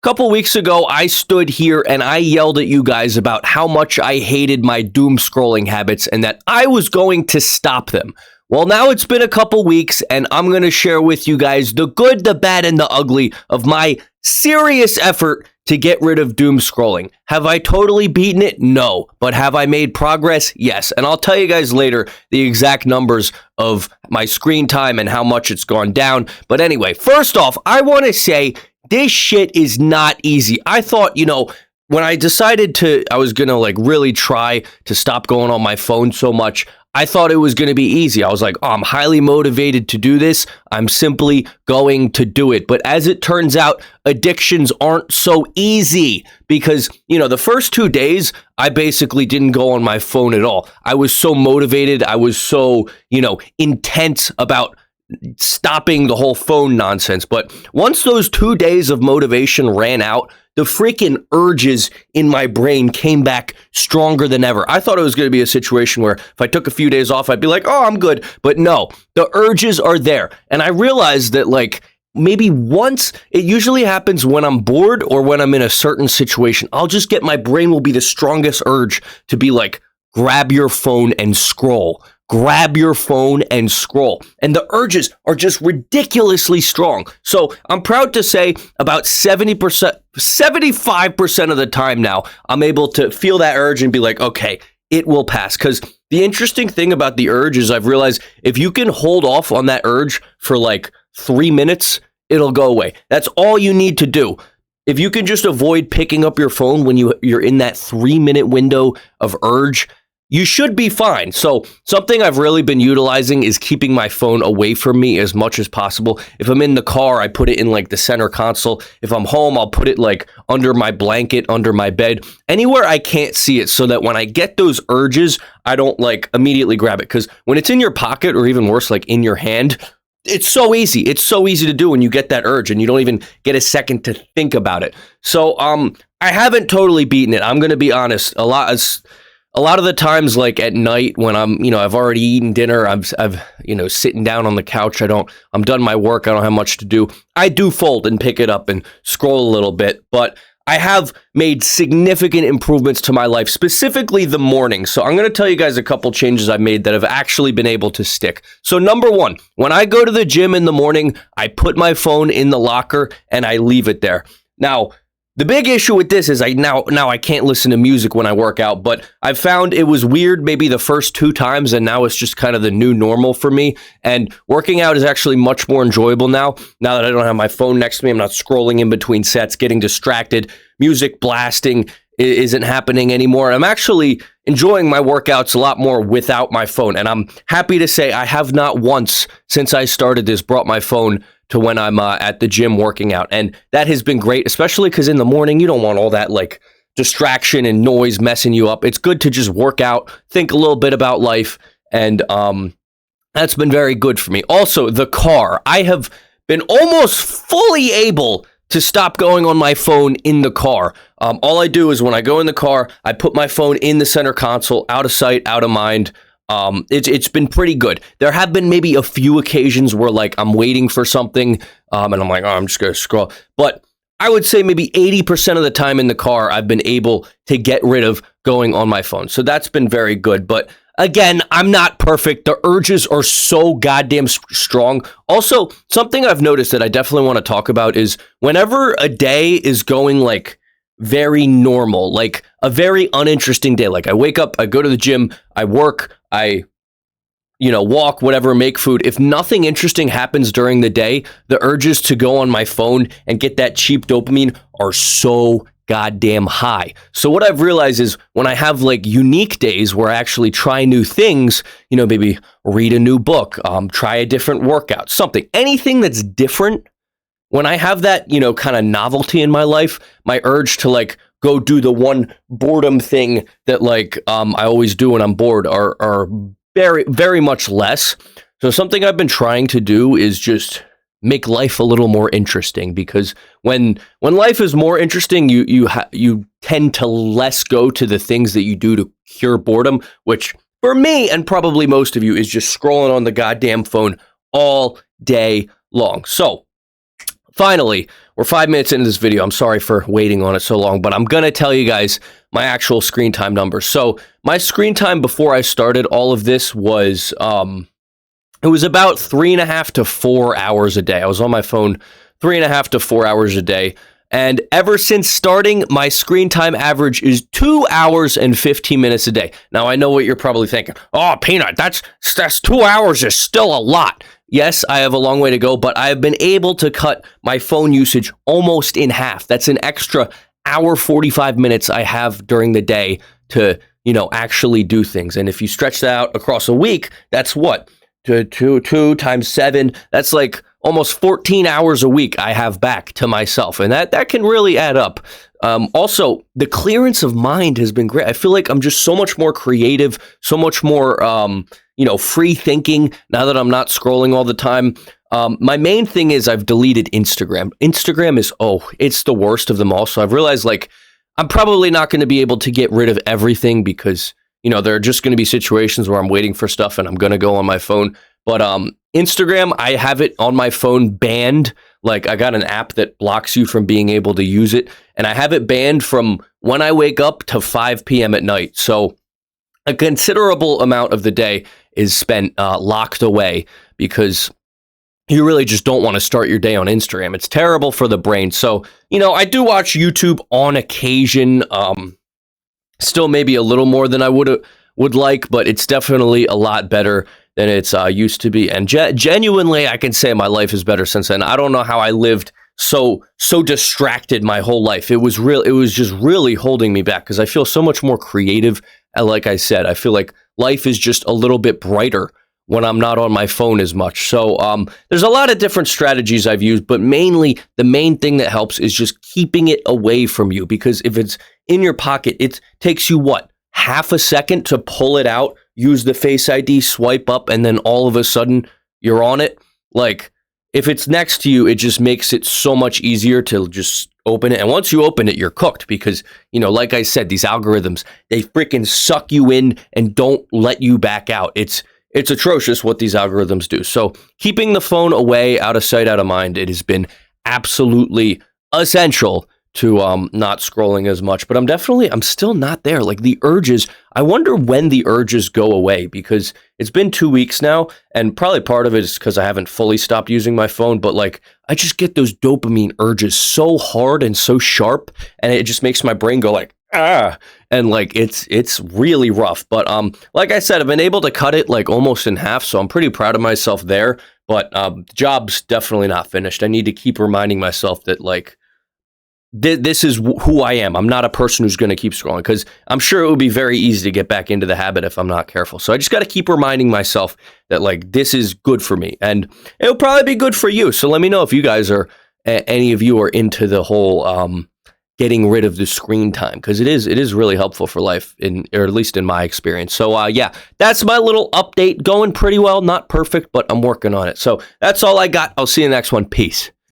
couple weeks ago, I stood here and I yelled at you guys about how much I hated my doom scrolling habits and that I was going to stop them. Well, now it's been a couple weeks and I'm going to share with you guys the good, the bad, and the ugly of my serious effort to get rid of doom scrolling. Have I totally beaten it? No. But have I made progress? Yes. And I'll tell you guys later the exact numbers of my screen time and how much it's gone down. But anyway, first off, I want to say this shit is not easy. I thought, when I decided I was going to really try to stop going on my phone so much, I thought it was going to be easy. I was like, I'm highly motivated to do this. I'm simply going to do it. But as it turns out, addictions aren't so easy because, the first 2 days, I basically didn't go on my phone at all. I was so motivated. I was so, intense about stopping the whole phone nonsense. But once those 2 days of motivation ran out, the freaking urges in my brain came back stronger than ever. I thought it was going to be a situation where if I took a few days off, I'd be like, oh, I'm good. But no, the urges are there. And I realized that maybe once, it usually happens when I'm bored or when I'm in a certain situation. I'll just get, my brain will be the strongest urge to be like, grab your phone and scroll. Grab your phone and scroll. And the urges are just ridiculously strong. So I'm proud to say about 75% of the time now, I'm able to feel that urge and be like, okay, it will pass. Because the interesting thing about the urge is I've realized if you can hold off on that urge for 3 minutes, it'll go away. That's all you need to do. If you can just avoid picking up your phone when you're in that 3-minute window of urge, you should be fine. So something I've really been utilizing is keeping my phone away from me as much as possible. If I'm in the car, I put it in the center console. If I'm home, I'll put it under my blanket, under my bed, anywhere I can't see it so that when I get those urges, I don't immediately grab it. Because when it's in your pocket or even worse, in your hand, it's so easy. It's so easy to do when you get that urge and you don't even get a second to think about it. So I haven't totally beaten it. I'm going to be honest. A lot of the times, at night when I'm, I've already eaten dinner, I've sitting down on the couch, I'm done my work, I don't have much to do. I do fold and pick it up and scroll a little bit, but I have made significant improvements to my life, specifically the morning. So I'm going to tell you guys a couple changes I've made that have actually been able to stick. So number one, when I go to the gym in the morning, I put my phone in the locker and I leave it there. Now, the big issue with this is now I can't listen to music when I work out, but I've found it was weird maybe the first 2 times, and now it's just kind of the new normal for me. And working out is actually much more enjoyable now that I don't have my phone next to me. I'm not scrolling in between sets, getting distracted. Music blasting isn't happening anymore. I'm actually enjoying my workouts a lot more without my phone. And I'm happy to say I have not once since I started this brought my phone to when I'm at the gym working out. And that has been great, especially because in the morning, you don't want all that distraction and noise messing you up. It's good to just work out, think a little bit about life. And that's been very good for me. Also, the car. I have been almost fully able to stop going on my phone in the car. All I do is when I go in the car, I put my phone in the center console, out of sight, out of mind. It's been pretty good. There have been maybe a few occasions where I'm waiting for something, and I'm like, oh, I'm just going to scroll. But I would say maybe 80% of the time in the car, I've been able to get rid of going on my phone. So that's been very good. But again, I'm not perfect. The urges are so goddamn strong. Also, something I've noticed that I definitely want to talk about is whenever a day is going very normal, a very uninteresting day. I wake up, I go to the gym, I work, I walk, whatever, make food. If nothing interesting happens during the day, the urges to go on my phone and get that cheap dopamine are so goddamn high. So what I've realized is when I have unique days where I actually try new things, maybe read a new book, try a different workout, something, anything that's different. When I have that, kind of novelty in my life, my urge to go do the one boredom thing that I always do when I'm bored are very, very much less. So something I've been trying to do is just make life a little more interesting, because when life is more interesting, you tend to less go to the things that you do to cure boredom, which for me and probably most of you is just scrolling on the goddamn phone all day long. So finally, we're 5 minutes into this video. I'm sorry for waiting on it so long, but I'm going to tell you guys my actual screen time numbers. So my screen time before I started all of this was, it was about 3.5 to 4 hours a day. I was on my phone 3.5 to 4 hours a day. And ever since starting, my screen time average is 2 hours and 15 minutes a day. Now, I know what you're probably thinking. Oh, Peanut, that's 2 hours is still a lot. Yes, I have a long way to go, but I have been able to cut my phone usage almost in half. That's an extra hour, 45 minutes I have during the day to, actually do things. And if you stretch that out across a week, that's what? 2 times 7, that's like almost 14 hours a week I have back to myself. And that can really add up. Also, the clearance of mind has been great. I feel like I'm just so much more creative, so much more, free thinking now that I'm not scrolling all the time. My main thing is I've deleted Instagram. Instagram is, it's the worst of them all. So I've realized I'm probably not going to be able to get rid of everything because there are just going to be situations where I'm waiting for stuff and I'm going to go on my phone. But Instagram, I have it on my phone banned. I got an app that blocks you from being able to use it. And I have it banned from when I wake up to 5 p.m. at night. So a considerable amount of the day is spent locked away because you really just don't want to start your day on Instagram. It's terrible for the brain. So, I do watch YouTube on occasion. Still maybe a little more than I would like, but it's definitely a lot better than it's used to be. And genuinely, I can say my life is better since then. I don't know how I lived so distracted my whole life. It was just really holding me back because I feel so much more creative. And like I said, I feel like life is just a little bit brighter when I'm not on my phone as much. So there's a lot of different strategies I've used, but mainly the main thing that helps is just keeping it away from you, because if it's in your pocket, it takes you half a second to pull it out, use the Face ID, swipe up, and then all of a sudden you're on it. If it's next to you, it just makes it so much easier to just open it. And once you open it, you're cooked because, like I said, these algorithms, they freaking suck you in and don't let you back out. It's atrocious what these algorithms do. So keeping the phone away, out of sight, out of mind, it has been absolutely essential to not scrolling as much. But I'm still not there. The urges, I wonder when the urges go away, because it's been 2 weeks now, and probably part of it is because I haven't fully stopped using my phone, but I just get those dopamine urges so hard and so sharp, and it just makes my brain go and it's really rough. But like I said, I've been able to cut it almost in half, so I'm pretty proud of myself there. But the job's definitely not finished. I need to keep reminding myself that this is who I am. I'm not a person who's going to keep scrolling, because I'm sure it would be very easy to get back into the habit if I'm not careful. So I just got to keep reminding myself that this is good for me, and it'll probably be good for you. So let me know if you guys are, any of you are into the whole getting rid of the screen time, because it is really helpful for life, or at least in my experience. So yeah, that's my little update. Going pretty well, not perfect, but I'm working on it. So that's all I got. I'll see you in the next one. Peace.